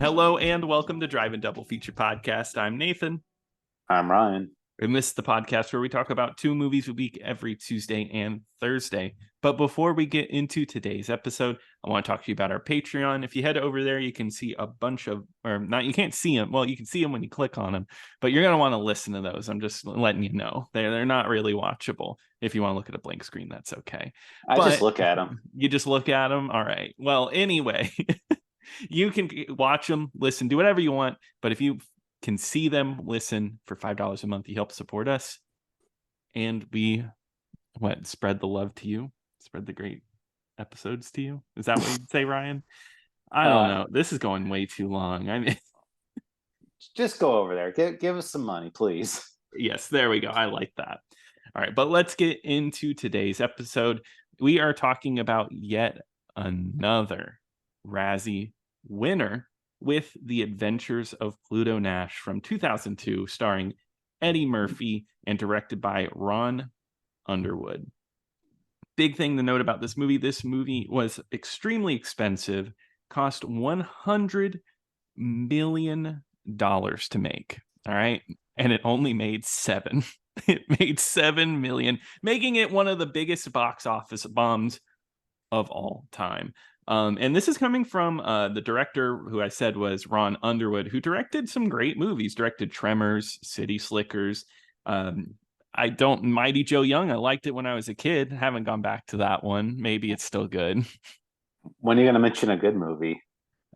Hello and welcome to Drive and Double Feature Podcast. I'm Nathan. I'm Ryan. And this is the podcast where we talk about 2 movies a week every Tuesday and Thursday. But before we get into today's episode, I want to talk to you about our Patreon. If you head over there, you can see a bunch of, or not, you can't see them. Well, you can see them when you click on them, but you're going to want to listen to those. I'm just letting you know. They're not really watchable. If you want to look at a blank screen, that's okay. I But just look at them. You just look at them? All right. Well, anyway, you can watch them, listen, do whatever you want. But if you can see them, listen for $5 a month, you help support us, and we spread the love to you, spread the great episodes to you. Is that what you'd say, Ryan? I don't know, this is going way too long. I mean, just go over there, give us some money, please. Yes, there we go. I like that. All right, but let's get into today's episode. We are talking about yet another Razzie winner with The Adventures of Pluto Nash from 2002, starring Eddie Murphy and directed by Ron Underwood. Big thing to note about this movie was extremely expensive, cost $100 million to make. All right. And it only made 7. It made 7 million, making it one of the biggest box office bombs of all time. And this is coming from the director who I said was Ron Underwood, who directed some great movies, directed Tremors, City Slickers. Mighty Joe Young. I liked it when I was a kid. Haven't gone back to that one. Maybe it's still good. When are you going to mention a good movie?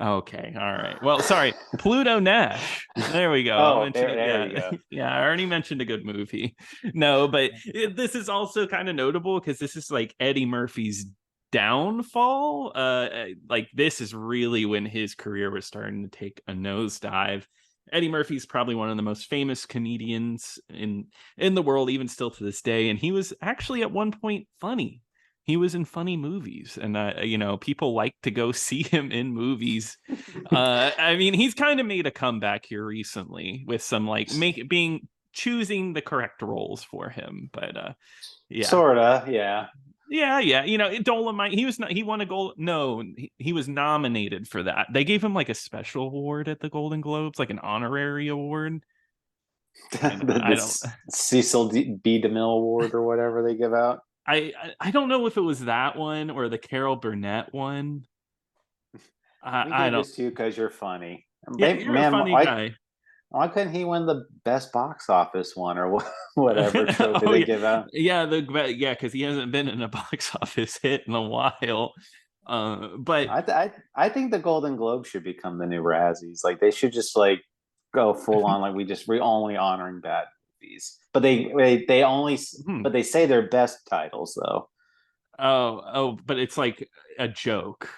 Okay. All right. Well, sorry. Pluto Nash. There we go. Oh, there you go. Yeah, I already mentioned a good movie. No, but this is also kind of notable because this is like Eddie Murphy's downfall. Like this is really when his career was starting to take a nosedive. Eddie Murphy's probably one of the most famous comedians in the world, even still to this day. And he was actually at one point funny. He was in funny movies, and people like to go see him in movies. I mean, he's kind of made a comeback here recently with some choosing the correct roles for him. But yeah, sorta, yeah. Yeah. Dolomite. He won a gold. No, he was nominated for that. They gave him like a special award at the Golden Globes, like an honorary award. The Cecil B. DeMille Award or whatever they give out. I don't know if it was that one or the Carol Burnett one. I don't. This to you because you're funny. Yeah, you're a funny guy. Why couldn't he win the best box office one or whatever show they give out? Yeah, because he hasn't been in a box office hit in a while. But I think the Golden Globe should become the new Razzies. Like they should just like go full on. Like we're only honoring bad movies, but they only but they say they're best titles though. Oh, but it's like a joke.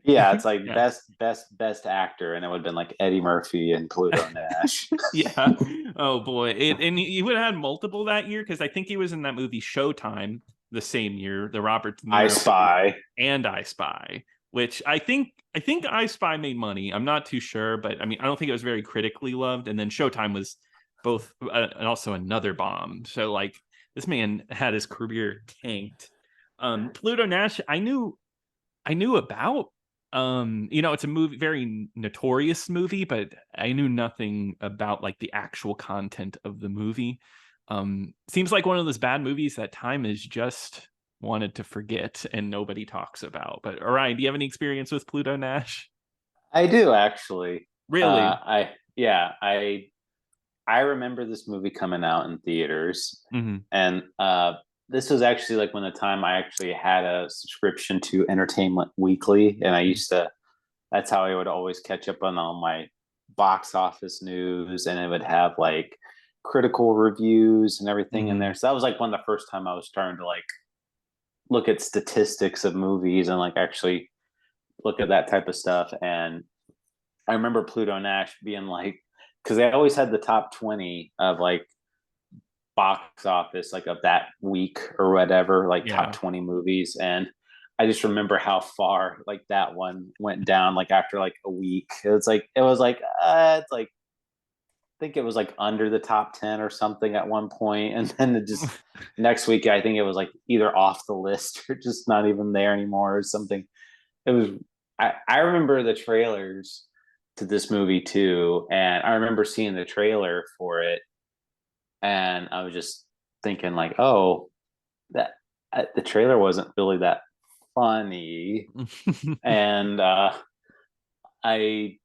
Yeah, it's like best actor, and it would have been like Eddie Murphy and Pluto Nash. Yeah. Oh boy, and he would have had multiple that year because I think he was in that movie Showtime the same year, the Robert De Niro I Spy and I Spy, which I think I Spy made money. I'm not too sure, but I mean, I don't think it was very critically loved. And then Showtime was both and also another bomb. So like this man had his career tanked. Pluto Nash, I knew about. It's a movie, very notorious movie, but I knew nothing about like the actual content of the movie. Seems like one of those bad movies that time has just wanted to forget and nobody talks about. But Orion, do you have any experience with Pluto Nash? I do actually. Really? I remember this movie coming out in theaters, mm-hmm. and this was actually like when the time I actually had a subscription to Entertainment Weekly, and that's how I would always catch up on all my box office news, and it would have like critical reviews and everything in there. So that was like one of the first time I was starting to like look at statistics of movies and like actually look at that type of stuff. And I remember Pluto Nash being like, because they always had the top 20 of like box office like of that week or whatever, like top 20 movies, and I just remember how far like that one went down like after like a week. It's like I think it was like under the top 10 or something at one point, and then it just next week I think it was like either off the list or just not even there anymore or something. It was I remember the trailers to this movie too, and I remember seeing the trailer for it, and I was just thinking like, oh, that the trailer wasn't really that funny, and I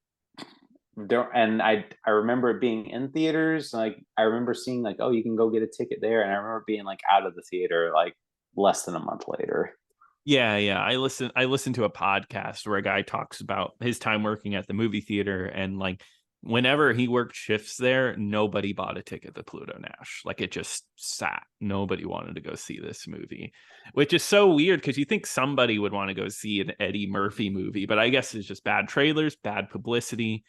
don't, and I remember it being in theaters. Like I remember seeing like, oh, you can go get a ticket there, and I remember being like out of the theater like less than a month later. Yeah. I listened to a podcast where a guy talks about his time working at the movie theater, and like whenever he worked shifts there, nobody bought a ticket to Pluto Nash. Like it just sat. Nobody wanted to go see this movie, which is so weird because you think somebody would want to go see an Eddie Murphy movie, but I guess it's just bad trailers, bad publicity.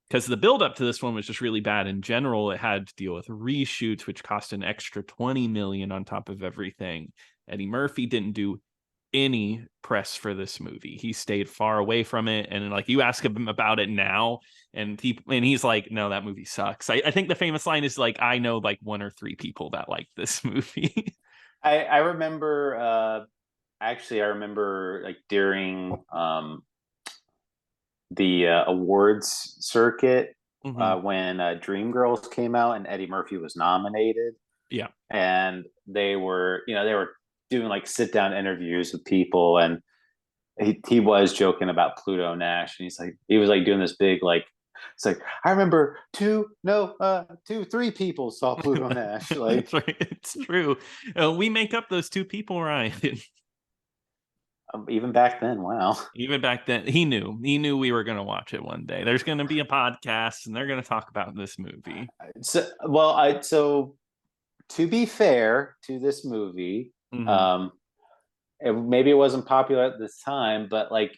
Because the build up to this one was just really bad in general. It had to deal with reshoots, which cost an extra 20 million on top of everything. Eddie Murphy didn't do any press for this movie. He stayed far away from it, and like you ask him about it now, and he's like, no, that movie sucks. I think the famous line is like, I know like one or three people that like this movie. I remember actually I remember like during the awards circuit Mm-hmm. when Dreamgirls came out and Eddie Murphy was nominated, Yeah. and they were doing like sit down interviews with people, and he was joking about Pluto Nash, and he was like doing this big like, it's like I remember three people saw Pluto Nash, like That's right. It's true. We make up those two people, Ryan. even back then. Wow. Even back then, he knew we were going to watch it one day. There's going to be a podcast, and they're going to talk about this movie. So to be fair to this movie, Mm-hmm. um, maybe it wasn't popular at this time, but like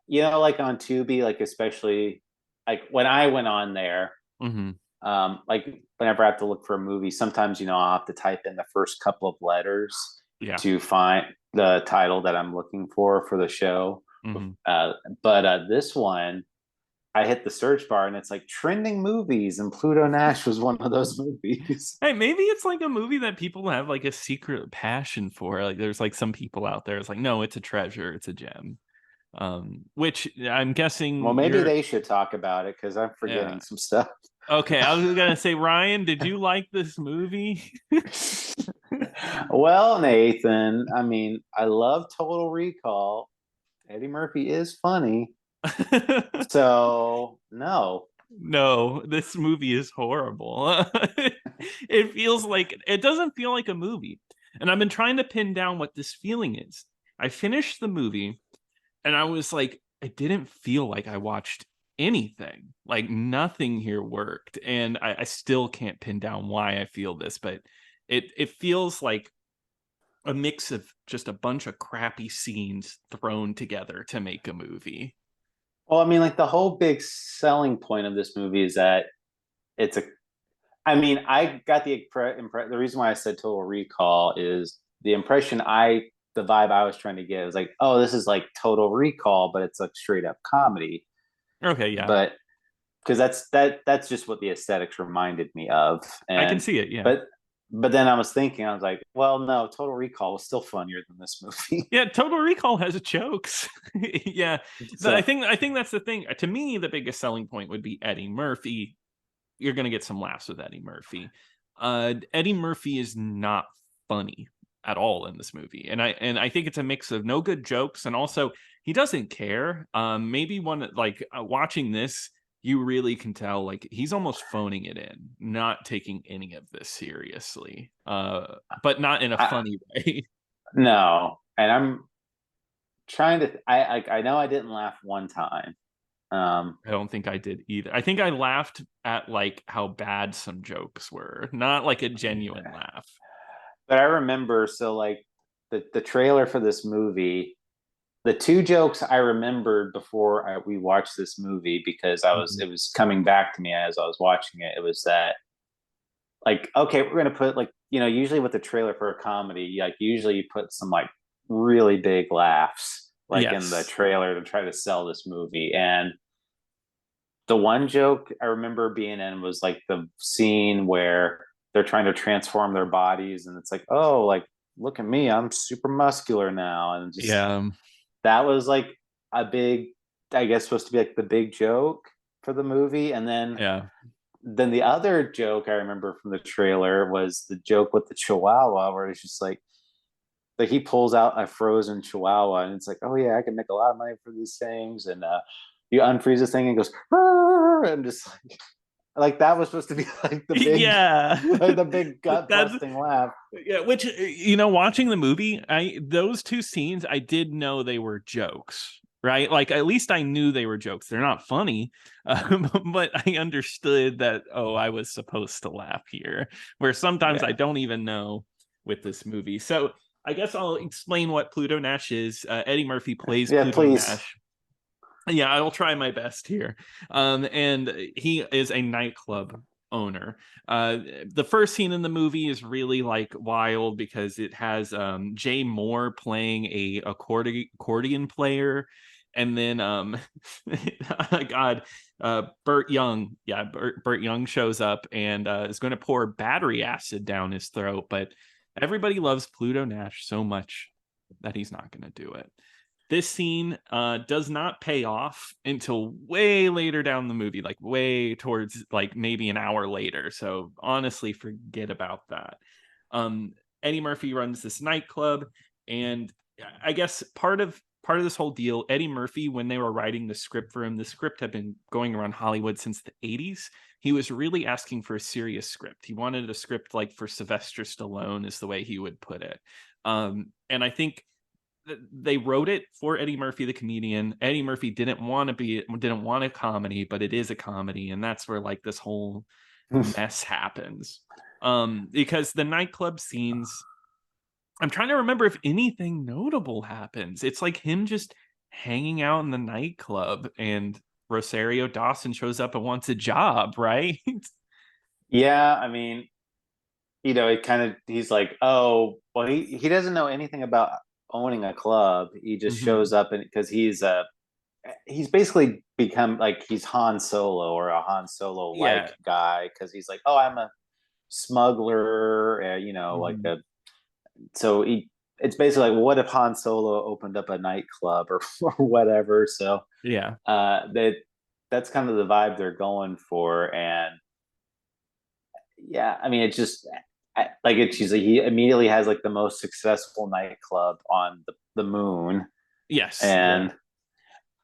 like on Tubi, like especially like when I went on there, Mm-hmm. like whenever I have to look for a movie, sometimes I'll have to type in the first couple of letters Yeah. to find the title that I'm looking for the show. Mm-hmm. But this one, I hit the search bar and it's like trending movies, and Pluto Nash was one of those movies. Hey, maybe it's like a movie that people have like a secret passion for. Like there's like some people out there. It's like, no, it's a treasure. It's a gem. Which I'm Well, guessing maybe you're. they should talk about it because I'm Yeah. forgetting some stuff. Okay, I was gonna say, Ryan, did you like this movie? Well, Nathan, I mean, I love Total Recall. Eddie Murphy is funny. So, no. No, this movie is horrible. It feels like it doesn't feel like a movie. And I've been trying to pin down what this feeling is. I finished the movie and I was like, I didn't feel like I watched anything. Like nothing here worked. And I still can't pin down why I feel this, but it feels like a mix of just a bunch of crappy scenes thrown together to make a movie. Well, I mean, like the whole big selling point of this movie is that it's a. I mean, I got the reason why I said Total Recall is the vibe I was trying to get was like, oh, this is like Total Recall, but it's like straight up comedy. Okay, yeah. But because that's just what the aesthetics reminded me of, I can and see it, yeah. but but then I was thinking, I was like, well, no, Total Recall was still funnier than this movie. Yeah, Total Recall has jokes. Yeah. I So think I think that's the thing. To me, the biggest selling point would be Eddie Murphy. You're gonna get some laughs with Eddie Murphy. Eddie Murphy is not funny at all in this movie. And I think it's a mix of no good jokes, and also he doesn't care. Maybe one like watching this, you really can tell like he's almost phoning it in, not taking any of this seriously. But not in a I, funny way. no, and I'm trying to. I know I didn't laugh one time. I don't think I did either. I think I laughed at like how bad some jokes were, not like a genuine laugh. but I remember, so like the trailer for this movie, the two jokes I remembered before we watched this movie, because Mhm. it was coming back to me as I was watching it. It was that like, okay, we're gonna put like, usually with the trailer for a comedy, like usually you put some like really big laughs like in the Yes. trailer to try to sell this movie. And the one joke I remember being in was like the scene where they're trying to transform their bodies, and it's like, oh, like look at me, I'm super muscular now, and just Yeah. that was like a big, I guess, supposed to be like the big joke. for the movie. And Yeah. then the other joke I remember from the trailer was the joke with the Chihuahua, where it's just like he pulls out a frozen Chihuahua, and it's like, oh yeah, I can make a lot of money for these things, and you unfreeze this thing and it goes, "Arr!" And just like that was supposed to be like the big, Yeah. like the big gut That's busting laugh. yeah, which watching the movie, I those two scenes I did know they were jokes, right? Like at least I knew they were jokes. They're not funny, but I understood that, oh, I was supposed to laugh here. Where sometimes I Yeah, don't even know with this movie. So I guess I'll explain what Pluto Nash is. Eddie Murphy plays yeah, Pluto please. Nash. Yeah, I will try my best here. And he is a nightclub owner. The first scene in the movie is really like wild because it has Jay Moore playing a accordion player, and then oh God, Burt Young, yeah, Burt Young shows up and is going to pour battery acid down his throat, but everybody loves Pluto Nash so much that he's not going to do it. This scene does not pay off until way later down the movie, like way towards like maybe an hour later. So honestly, forget about that. Um, Eddie Murphy runs this nightclub, and I guess part of this whole deal, Eddie Murphy, when they were writing the script for him, the script had been going around Hollywood since the 80s. He was really asking for a serious script. He wanted a script like for Sylvester Stallone, is the way he would put it. And I think they wrote it for Eddie Murphy, the comedian. Eddie Murphy didn't want a comedy, but it is a comedy, and that's where like this whole mess happens. Because the nightclub scenes, I'm trying to remember if anything notable happens. It's like him just hanging out in the nightclub, and Rosario Dawson shows up and wants a job, right? Yeah, I mean, it kind of he's like, oh, well, he doesn't know anything about owning a club. He just Mm-hmm. shows up and because he's basically become like he's Han Solo or a Han Solo like Yeah. guy because he's like, oh, I'm a smuggler, like Mm-hmm. a so he. It's basically like, what if Han Solo opened up a nightclub or or whatever? So Yeah. that's kind of the vibe they're going for, and yeah, I mean, it's just like it's just like he immediately has like the most successful nightclub on the moon, Yes. Yeah. and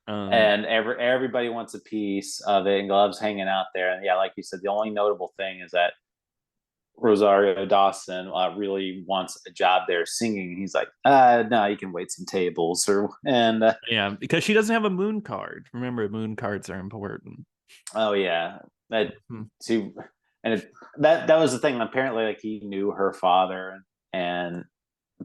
Um, everybody wants a piece of it, and loves hanging out there. And yeah, like you said, the only notable thing is that Rosario Dawson really wants a job there singing. He's like, no, you can wait some tables, or and yeah, because she doesn't have a moon card. Remember, moon cards are important. oh yeah, that Hmm. too, and that was the thing. Apparently, like he knew her father, and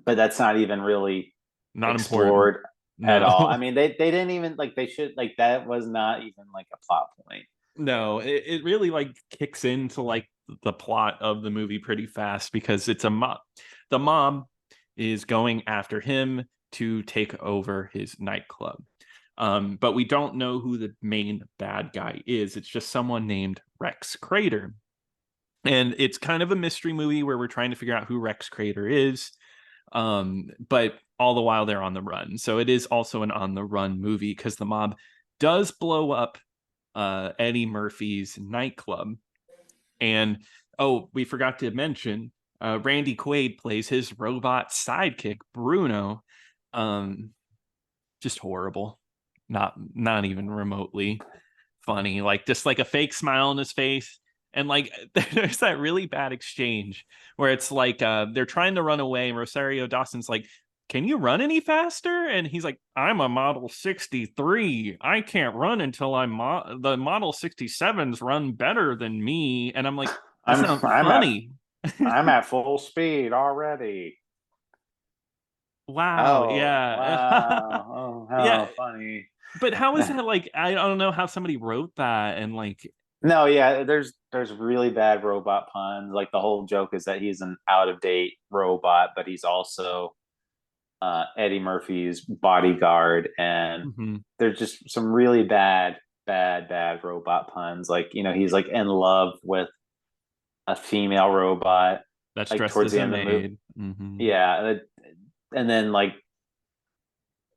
but that's not even really Not important. explored at all. I No, mean, they didn't even like they should like that was not even like a plot point. no, it really like kicks into like the plot of the movie pretty fast because it's a mob. The mob is going after him to take over his nightclub. But we don't know who the main bad guy is. It's just someone named Rex Crater. And it's kind of a mystery movie where we're trying to figure out who Rex Crater is. But all the while they're on the run. So it is also an on the run movie because the mob does blow up Eddie Murphy's nightclub. And oh, we forgot to mention Randy Quaid plays his robot sidekick, Bruno. Um, just horrible. Not even remotely funny. Like just like a fake smile on his face. And like there's that really bad exchange where it's like they're trying to run away, and Rosario Dawson's like, "Can you run any faster?" And he's like, "I'm a Model 63. I can't run until the Model 67s run better than me." And I'm like, "That's I'm not I'm at funny." I'm at full speed already. Wow, Oh yeah. wow! Oh Yeah, how funny! but how is that like I don't know how somebody wrote that and like No, yeah, there's really bad robot puns. Like the whole joke is that he's an out of date robot, but he's also Eddie Murphy's bodyguard, and mhm, there's just some really bad robot puns. Like he's like in love with a female robot, that's like dressed towards as the a end of the movie. maid. Mhm. Yeah, and then like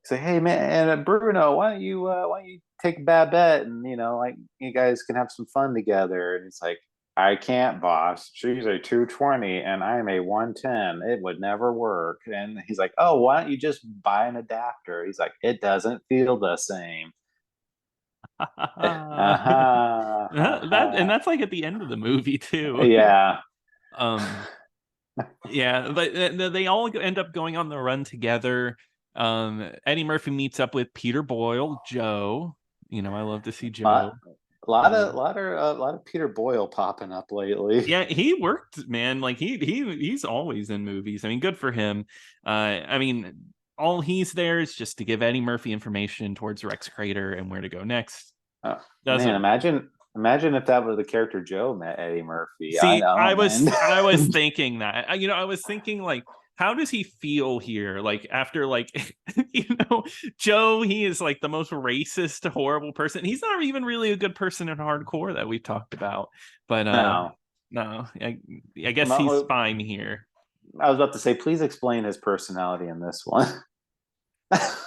say, hey man, Bruno, why don't you take a bad bet and like you guys can have some fun together? And he's like, I can't, boss. She's a 220 and I'm a 110. It would never work. And he's like, oh, why don't you just buy an adapter? He's like, it doesn't feel the same. That and that's like at the end of the movie too. Yeah. um yeah, but they all end up going on the run together. Eddie Murphy meets up with Peter Boyle, Joe. I love to see lot, Joe. lot of um, lot of lot of Peter Boyle popping up lately. yeah, he worked, man. Like he's always in movies. I mean, good for him. I mean, all he's there is just to give Eddie Murphy information towards Rex Crater and where to go next. Man, Doesn't imagine if that was the character Joe met Eddie Murphy. I See, know, man. I was thinking that. I was thinking like, how does he feel here? Like after like Joe, he is like the most racist, horrible person. He's not even really a good person in hardcore that we've talked about. But No. no, I guess he's fine here. I was about to say, please explain his personality in this one.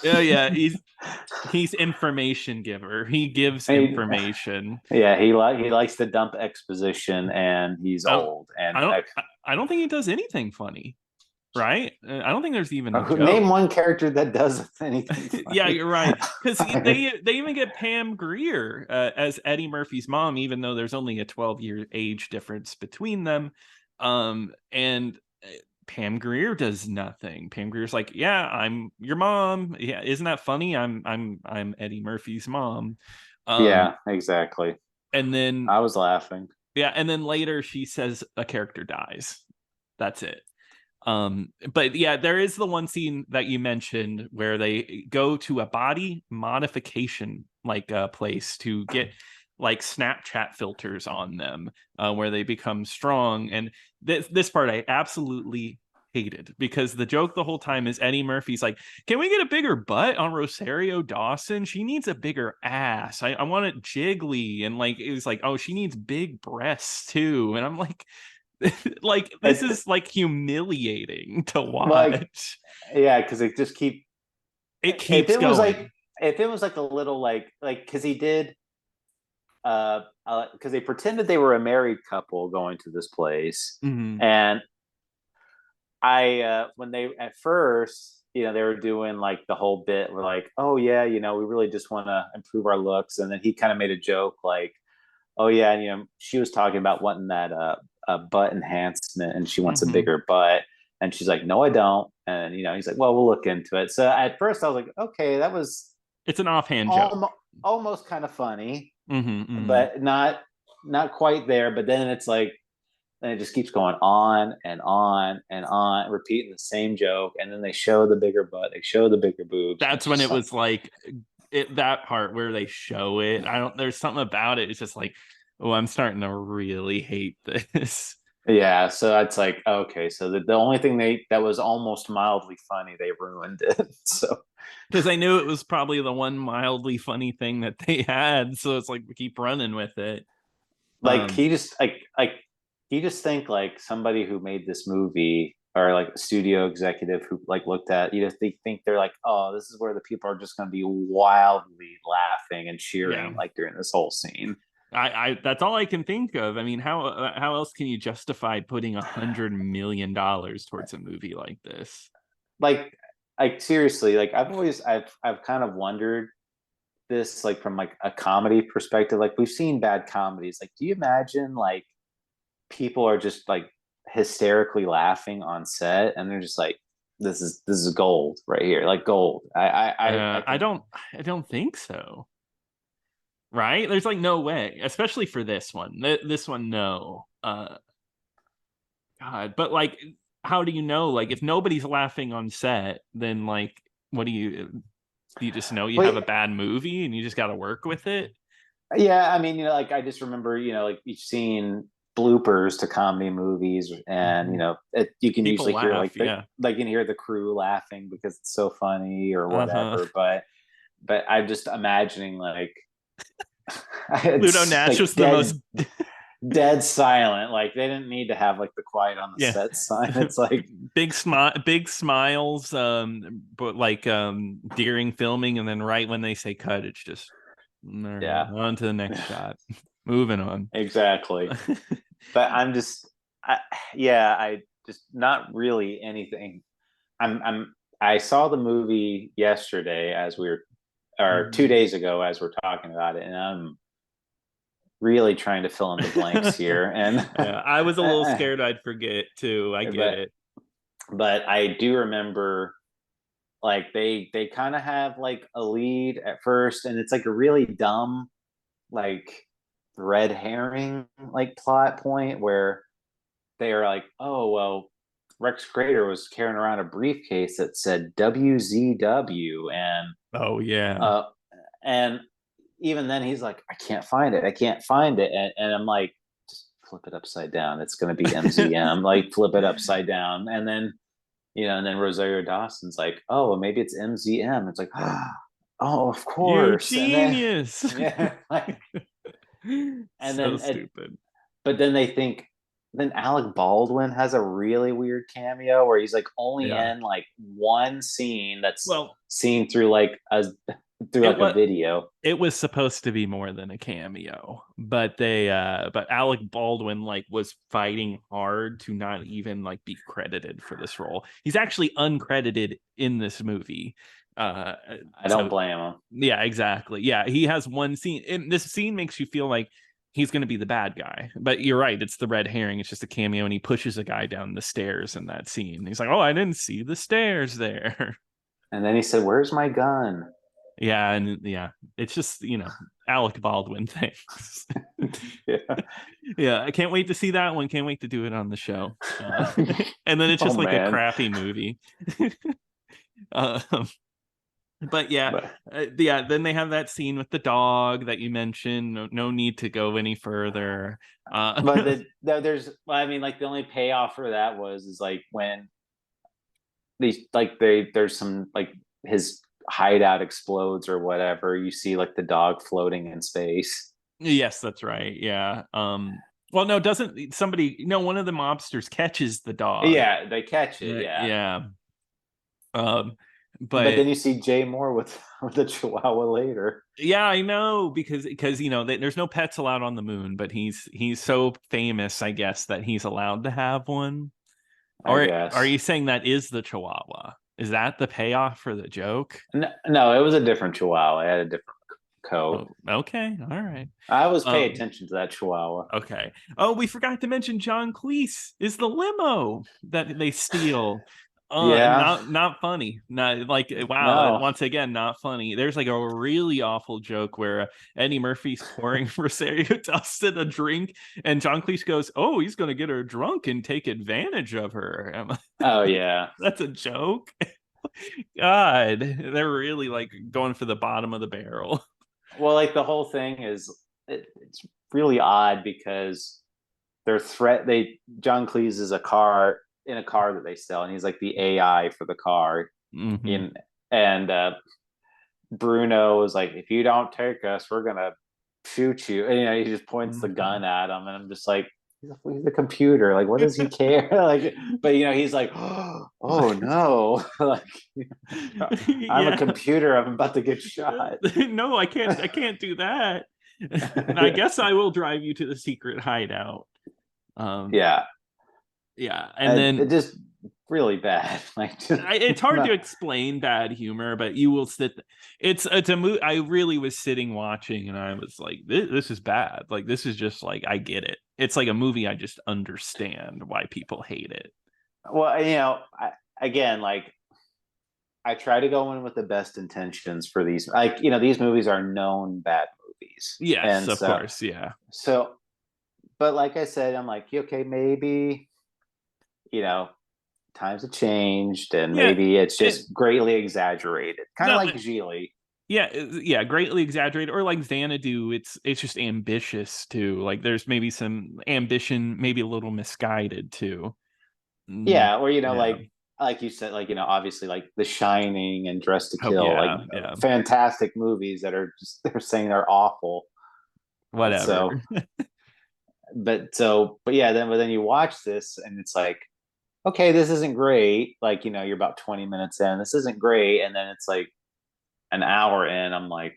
Yeah, he's information giver. He gives information. Yeah, he likes to dump exposition, and he's I don't old. And I don't I don't think he does anything funny. Right? I don't think there's even a name joke. one character that does anything. Yeah, you're right. Because they even get Pam Grier as Eddie Murphy's mom, even though there's only a 12-year age difference between them. And Pam Grier does nothing. Pam Grier's like, yeah, I'm your mom. Yeah, isn't that funny? I'm Eddie Murphy's mom. Yeah, exactly. And then I was laughing. yeah, and then later she says a character dies. That's it. But yeah, there is the one scene that you mentioned where they go to a body modification like place to get like Snapchat filters on them, where they become strong. And this part I absolutely hated, because the joke the whole time is Eddie Murphy's like, can we get a bigger butt on Rosario Dawson? She needs a bigger ass. I want it jiggly. And like it was like, oh, she needs big breasts too. And I'm like, like this is like humiliating to watch. Like, yeah, because it just keeps going. If it was like a little like because he did because they pretended they were a married couple going to this place. Mm-hmm. And I when they at first they were doing like the whole bit where like, oh yeah, we really just want to improve our looks. And then he kind of made a joke like, oh yeah, and, she was talking about wanting that butt enhancement, and she wants a bigger butt, and she's like, no, I don't. And he's like, well, we'll look into it. So at first I was like, okay, it's an offhand joke, almost kind of funny, but not quite there. But then it's like, and it just keeps going on and on and on, repeating the same joke. And then they show the bigger butt, they show the bigger boobs. That's when it was like that part where they show it. There's something about it. It's just like, oh, I'm starting to really hate this. Yeah, so it's like, okay, so the only thing that was almost mildly funny, they ruined it. So because I knew it was probably the one mildly funny thing that they had, so it's like we keep running with it. Like he just think like somebody who made this movie, or like a studio executive who like looked at, they think they're like, oh, this is where the people are just going to be wildly laughing and cheering like during this whole scene. I that's all I can think of. I mean, how else can you justify putting $100 million towards a movie like this? Like seriously, like I've kind of wondered this, like from like a comedy perspective. Like we've seen bad comedies. Like, do you imagine like people are just like hysterically laughing on set, and they're just like, this is gold right here, like gold. I don't think so. Right? There's like no way, especially for this one. This one, no. God, but like, how do you know? Like, if nobody's laughing on set, then like, what do you just know you have a bad movie and you just got to work with it? Yeah, I mean, like I just remember, like you've seen bloopers to comedy movies, and you can People usually laugh, hear like you can hear the crew laughing because it's so funny or whatever. But I'm just imagining like Pluto Nash was the most dead silent. Like they didn't need to have like the quiet on the Yeah. set sign. It's like Big smiles, but like during filming, and then right when they say cut, it's just all right, yeah, on to the next shot. Moving on. exactly. But yeah, I just not really anything. I saw the movie yesterday as we were, or Mhm. 2 days ago as we're talking about it, and I'm really trying to fill in the blanks here. And Yeah, I was a little scared I'd forget too. I get but it. but I do remember like they kind of have like a lead at first, and it's like a really dumb like red herring like plot point where they are like, oh well, Rex Crater was carrying around a briefcase that said WZW, Oh yeah. uh and even then he's like, I can't find it, I can't find it, and I'm like, just flip it upside down, it's going to be MZM, like flip it upside down, and then and then Rosario Dawson's like, oh well, maybe it's MZM. It's like, oh, of You course, and then genius. yeah, like, and So then stupid. but then they think, then Alec Baldwin has a really weird cameo where he's like only Yeah. in like one scene that's Well, seen through like a it was video. it was supposed to be more than a cameo, but but Alec Baldwin like was fighting hard to not even like be credited for this role. He's actually uncredited in this movie. Uh I don't so blame him. yeah, exactly. Yeah, he has one scene. And this scene makes you feel like he's going to be the bad guy. But you're right, it's the red herring. It's just a cameo, and he pushes a guy down the stairs in that scene. He's like, "Oh, I didn't see the stairs there." And then he said, "Where's my gun?" Yeah, and yeah, it's just Alec Baldwin things. Yeah. Yeah, I can't wait to see that one. Can't wait to do it on the show. And then it's Oh just like a man. crappy movie. um, but yeah, But yeah. Then they have that scene with the dog that you mentioned. No need to go any further. but there's, I mean, like the only payoff for that was is like when there's some like his hideout explodes or whatever. You see like the dog floating in space. Yes, that's right. Yeah. Well, no, doesn't somebody? No, one of the mobsters catches the dog. Yeah, they catch it. Yeah, Yeah. Um, but but then you see Jay Moore with with the Chihuahua later. yeah, I know because there's no pets allowed on the moon, but he's so famous, I guess, that he's allowed to have one. I Or are guess. you saying that is the Chihuahua? Is that the payoff for the joke? No, no, it was a different Chihuahua. It had a different coat. Oh, okay, all right. I always pay Um, attention to that Chihuahua. okay. Oh, we forgot to mention John Cleese is the limo that they steal. Yeah. Not funny. Not like wow. No. Once again, not funny. There's like a really awful joke where Eddie Murphy's pouring Rosario Dawson a drink, and John Cleese goes, "Oh, he's gonna get her drunk and take advantage of her." I'm like, Oh yeah. that's a joke. God, they're really like going for the bottom of the barrel. Well, like the whole thing is, it's really odd because they John Cleese is a car in a car that they sell, and he's like the AI for the car. Mm-hmm. In and Bruno is like, if you don't take us, we're gonna shoot you. And he just points the Mm-hmm. gun at him, and I'm just like, he's a computer. Like, what does he care? Like, but he's like, oh no, like I'm a Yeah. computer. I'm about to get shot. No, I can't do that. I guess I will drive you to the secret hideout. Um, Yeah, yeah, and then it just really bad. Like, just it's hard to not. explain bad humor, but you will sit. It's a movie. I really was sitting watching, and I was like, this is bad. Like this is just like I get it. It's like a movie I just understand why people hate it. Well, again, like I try to go in with the best intentions for these. Like, these movies are known bad movies, Yes, and of course, yeah, so, but like I said, I'm like, okay, maybe you know times have changed, and yeah. maybe it's It, just greatly exaggerated, kind of no, like Gigli. yeah, yeah, greatly exaggerated, or like Xanadu. It's just ambitious too. Like there's maybe some ambition, maybe a little misguided too. Yeah, or Yeah. like you said, like obviously like The Shining and Dress to Oh Kill, like yeah, yeah. fantastic movies that are just they're saying they're awful. Whatever. So but yeah, then you watch this and it's like, okay, this isn't great. Like, you're about 20 minutes in. This isn't great. And then it's like an hour in, I'm like,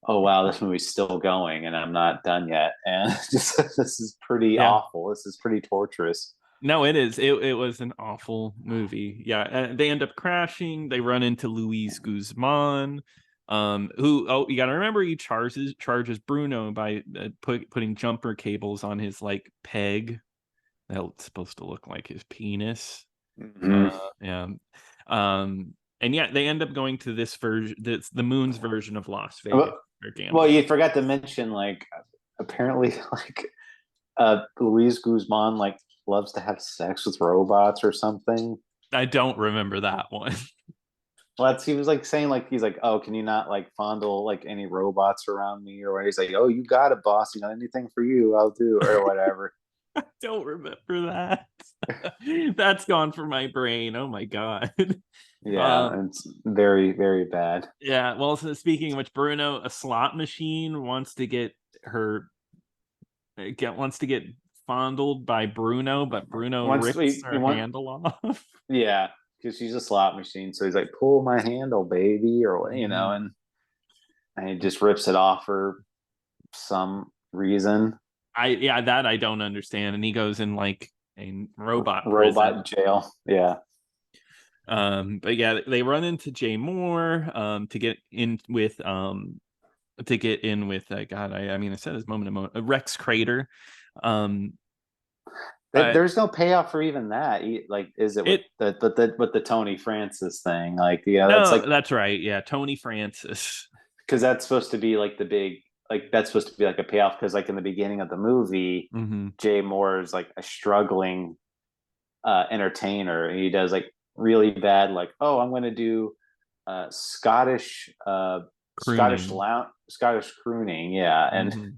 oh wow, this movie's still going and I'm not done yet. And just this is pretty Yeah. awful. This is pretty torturous. No, it is. It was an awful movie. Yeah, they end up crashing. They run into Luis Guzman, who, oh, you got to remember, he charges Bruno by putting jumper cables on his like peg that's supposed to look like his penis. Mhm. Yeah. And yeah, they end up going to this version, the moon's version of Las Vegas. They're Well, gambling. you forgot to mention, like, apparently, like, Luis Guzman, like, loves to have sex with robots or something. I don't remember that one. Well, he was like saying, like, he's like, oh, can you not like fondle like any robots around me or what? He's like, oh, you got it, boss. Anything for you, I'll do, or whatever. I don't remember that. That's gone from my brain. Oh my god. Yeah, it's very, very bad. Yeah. Well, so speaking of which, Bruno, a slot machine wants to get her wants to get fondled by Bruno, but Bruno Once rips we her want, handle off. yeah, because she's a slot machine. So he's like, pull my handle, baby, or Mhm. and he just rips it off for some reason. I don't understand. And he goes in like a robot prison. Robot jail. Yeah. But yeah, they run into Jay Moore to get in with God, I mean, I said this moment a moment, Rex Crater. Um There's no payoff for even that. Like, is it with it the Tony Francis thing? Like, yeah, that's No, like, that's right. Yeah, Tony Francis. because that's supposed to be like the big, like, that's supposed to be like a payoff, because like in the beginning of the movie, Mm-hmm. Jay Moore is like a struggling entertainer. He does like really bad, like, oh, I'm going to do Scottish Crooning. Scottish crooning, yeah, Mm-hmm.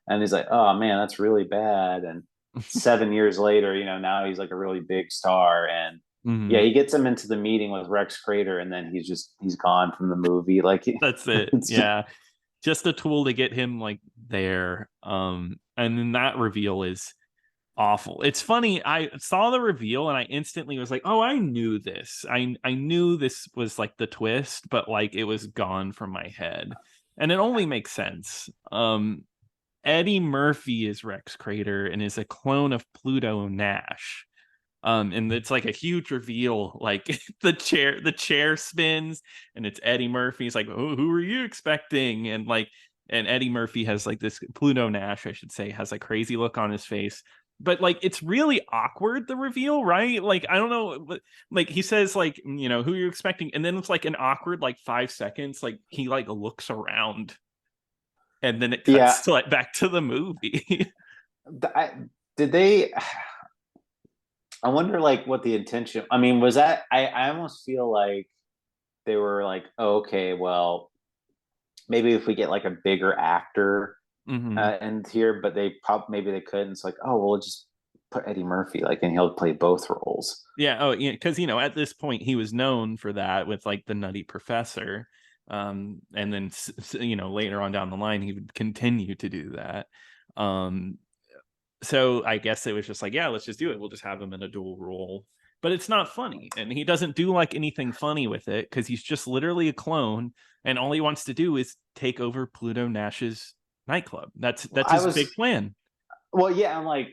and he's like, oh man, that's really bad. And 7 years later, now he's like a really big star, and Mm-hmm. yeah, he gets him into the meeting with Rex Crater, and then he's gone from the movie. Like, That's it. it's just, Yeah. Just a tool to get him like there. And then that reveal is awful. It's funny. I saw the reveal and I instantly was like, "Oh, I knew this. I knew this was like the twist, but like it was gone from my head." And it only makes sense. Eddie Murphy is Rex Crater and is a clone of Pluto Nash. And it's like a huge reveal. Like the chair spins and it's Eddie Murphy. He's like, "Oh, who were you expecting?" And Eddie Murphy has like this, Pluto Nash, I should say, has a crazy look on his face. But like it's really awkward, the reveal, right? Like, I don't know, like he says, like, who are you expecting? And then it's like an awkward like 5 seconds, like he like looks around and then it yeah. cuts to like back to the movie. I, did they? I wonder, like, what the intention. I mean, was that? I almost feel like they were like, oh, okay, well, maybe if we get like a bigger actor Mm-hmm. in here, but maybe they couldn't. It's like, oh, well, just put Eddie Murphy, like, and he'll play both roles. Yeah. Oh, yeah. Because at this point he was known for that with like the Nutty Professor, and then later on down the line he would continue to do that. Um, so I guess it was just like, yeah, let's just do it. We'll just have him in a dual role. But it's not funny, and he doesn't do like anything funny with it because he's just literally a clone, and all he wants to do is take over Pluto Nash's nightclub. That's I his big was plan. Well, yeah, I'm like,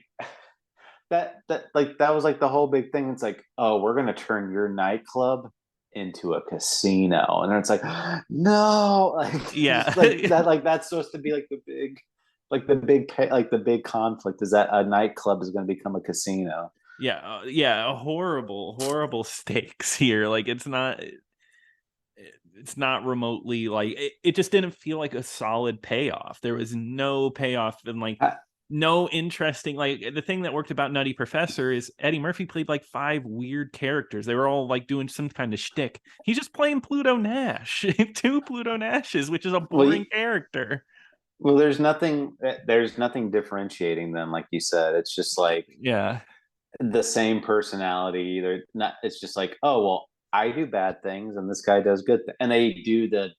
that was like the whole big thing. It's like, oh, we're gonna turn your nightclub into a casino, and then it's like, no, like, Yeah. like that, like that's supposed to be like the big conflict is that a nightclub is going to become a casino. Yeah, horrible stakes here. Like it's not remotely like it just didn't feel like a solid payoff. There was no payoff and like I, no interesting, like the thing that worked about Nutty Professor is Eddie Murphy played like five weird characters. They were all like doing some kind of shtick. He's just playing Pluto Nash, two Pluto Nashes, which is a well, boring character. well, there's nothing differentiating them, like you said. It's just like Yeah. the same personality. They're not. It's just like, oh well, I do bad things and this guy does good and they do the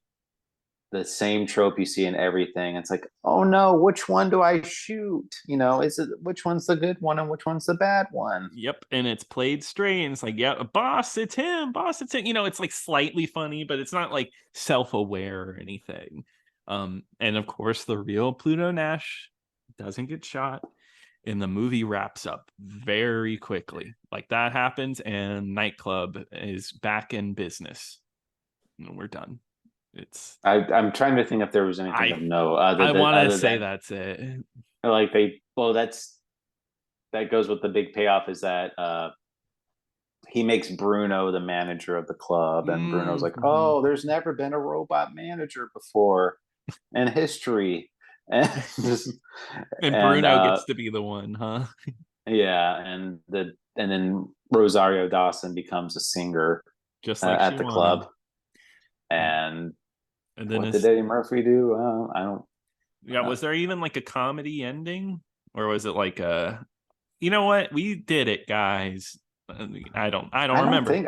the same trope you see in everything. It's like, oh no, which one do I shoot? You know, is it which one's the good one and which one's the bad one? Yep, and it's played straight. And it's like, yeah, boss, it's him. Boss, it's him. It's like slightly funny, but it's not like self-aware or anything. And of course, the real Pluto Nash doesn't get shot, and the movie wraps up very quickly. Like that happens, and nightclub is back in business. And we're done. It's I'm trying to think if there was anything of I note other I than want to say that's it. like that goes with the big payoff is that he makes Bruno the manager of the club, and Bruno's like, Mm-hmm. "Oh, there's never been a robot manager before in history," and just And and Bruno gets to be the one, huh? yeah, and then Rosario Dawson becomes a singer Just like she at the wanted. club, and And then what did it's Eddie Murphy do? I don't. yeah, was there even like a comedy ending? Or was it like a you know what? We did it, guys. I don't I don't remember. think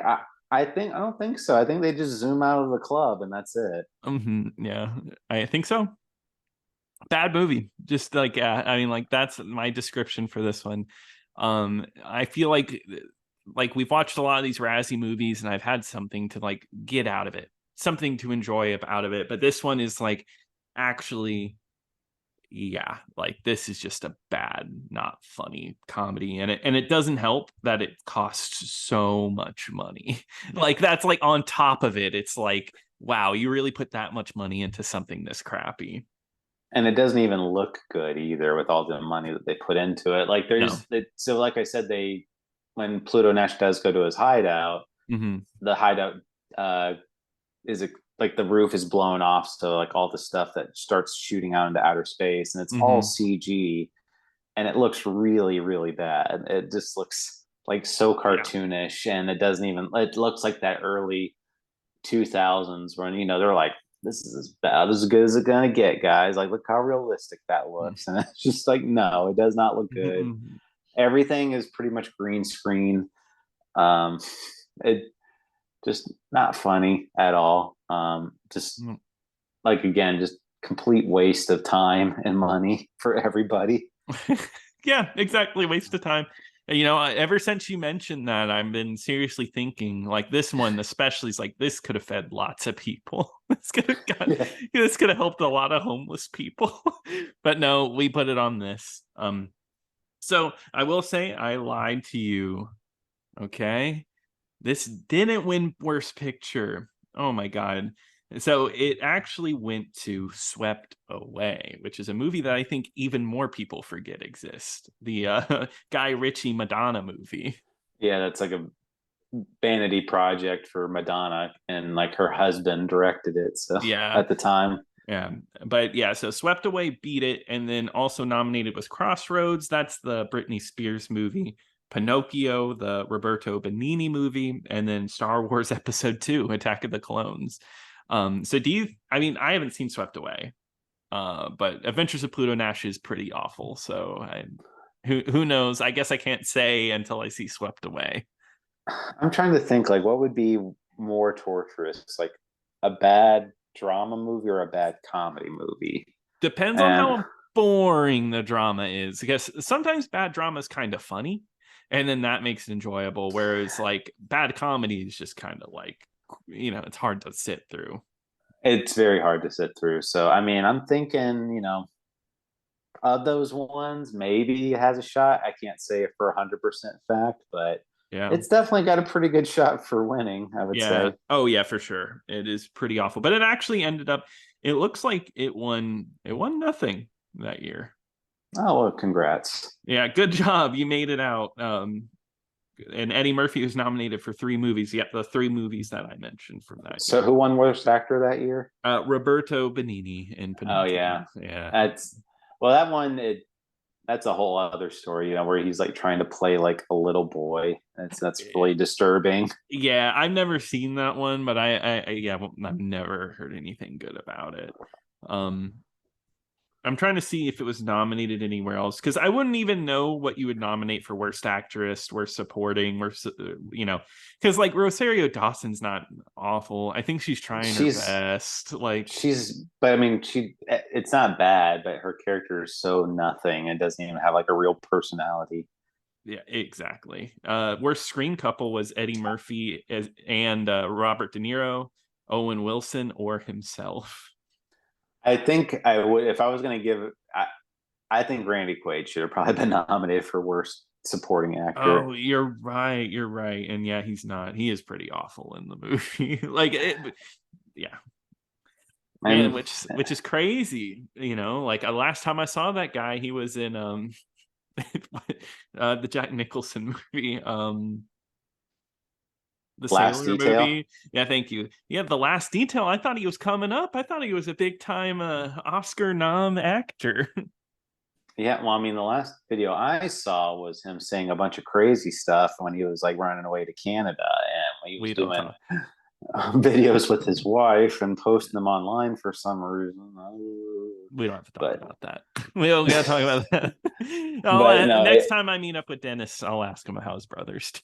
I don't think so. I think they just zoom out of the club and that's it. Yeah, I think so. Bad movie. Just like I mean, like that's my description for this one. I feel like we've watched a lot of these Razzie movies, and I've had something to like get out of it, something to enjoy out of it. But this one is like actually, yeah, like this is just a bad, not funny comedy, and it doesn't help that it costs so much money. Like that's like on top of it, it's like wow, you really put that much money into something this crappy. And it doesn't even look good either with all the money that they put into it. Like No. so like I said, they when Pluto Nash does go to his hideout, Mm-hmm. the hideout uh is it like the roof is blown off, so like all the stuff that starts shooting out into outer space, and it's all Mm-hmm. CG, and it looks really really bad. It just looks like so Yeah. cartoonish, and it doesn't even. It looks like that early 2000s when they're like, this is as bad as good as it's gonna get, guys. Like, look how realistic that looks, and it's just like, no, it does not look good. Mm-hmm. Everything is pretty much green screen. Um, it just not funny at all. Just like again, just complete waste of time and money for everybody. Yeah, exactly. Waste of time. Ever since you mentioned that, I've been seriously thinking like this one, especially, is like this could have fed lots of people. Yeah. This could have helped a lot of homeless people. But no, we put it on this. So I will say I lied to you. Okay. This didn't win Worst Picture. Oh my God. So it actually went to Swept Away, which is a movie that I think even more people forget exists. The Guy Ritchie Madonna movie. Yeah, that's like a vanity project for Madonna, and like her husband directed it. So Yeah. at the time, Yeah. But yeah, so Swept Away beat it. And then also nominated was Crossroads. That's the Britney Spears movie. Pinocchio, the Roberto Benigni movie, and then Star Wars Episode 2, Attack of the Clones. So I mean, I haven't seen Swept Away, but Adventures of Pluto Nash is pretty awful. So who knows? I guess I can't say until I see Swept Away. I'm trying to think like what would be more torturous, like a bad drama movie or a bad comedy movie. Depends on And how boring the drama is. Because sometimes bad drama is kind of funny, and then that makes it enjoyable. Whereas like bad comedy is just kind of like, it's hard to sit through. it's very hard to sit through. So I mean, I'm thinking, of those ones, maybe it has a shot. I can't say it for 100% fact, but Yeah. it's definitely got a pretty good shot for winning, I would Yeah. say. Oh yeah, for sure. It is pretty awful. But it actually ended up it looks like it won nothing that year. Oh, well, congrats. Yeah, good job. You made it out. And Eddie Murphy was nominated for 3 movies. Yeah, the 3 movies that I mentioned from that So year. who won worst actor that year? Roberto Benigni in Oh Pinocchio. yeah. Yeah. That's well that one that's a whole other story, where he's like trying to play like a little boy. That's really disturbing. Yeah, I've never seen that one, but yeah, well, I've never heard anything good about it. Um, I'm trying to see if it was nominated anywhere else, because I wouldn't even know what you would nominate for worst actress, worst supporting, worst, because like Rosario Dawson's not awful. I think she's trying her She's best. Like, but I mean, it's not bad, but her character is so nothing. It doesn't even have like a real personality. yeah, exactly. Worst screen couple was Eddie Murphy and Robert De Niro, Owen Wilson, or himself. I think I would, if I was going to give, I think Randy Quaid should have probably been nominated for worst supporting actor. Oh, you're right. You're right. And yeah, he's not. He is pretty awful in the movie. Like, yeah, and And which is crazy. Like last time I saw that guy, he was in the Jack Nicholson movie, the Last Sailor Detail. movie. Yeah, thank you. Yeah, The Last Detail. I thought he was coming up. I thought he was a big time Oscar nom actor. Yeah, well, I mean, the last video I saw was him saying a bunch of crazy stuff when he was like running away to Canada, and when he was We don't doing talk. videos with his wife and posting them online for some reason. We don't have to talk But about that. We don't gotta talk about that. but no, Next time I meet up with Dennis, I'll ask him how his brothers do.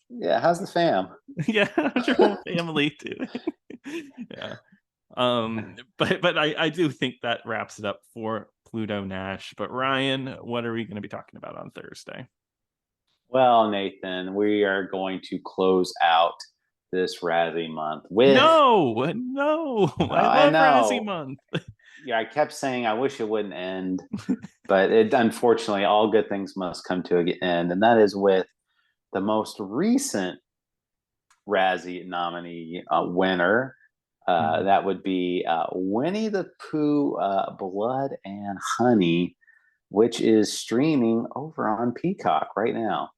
yeah, how's the fam? Yeah, how's your whole family too? Yeah. But I do think that wraps it up for Pluto Nash. But Ryan, what are we going to be talking about on Thursday? Well, Nathan, we are going to close out this Razzie month with. No, I I love Razzie know. Month. Yeah, I kept saying I wish it wouldn't end, but it unfortunately all good things must come to an end, and that is with the most recent Razzie nominee winner. That would be Winnie the Pooh, Blood and Honey, which is streaming over on Peacock right now.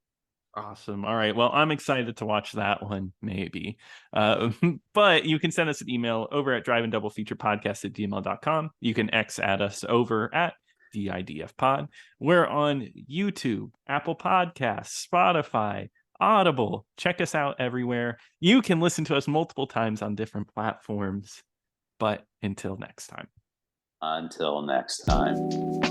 Awesome. All right. Well, I'm excited to watch that one, maybe. But you can send us an email over at driveanddoubleFeaturePodcast@gmail.com. You can at us over at DIDF Pod. We're on YouTube, Apple Podcasts, Spotify, Audible. Check us out everywhere. You can listen to us multiple times on different platforms. But until next time. Until next time.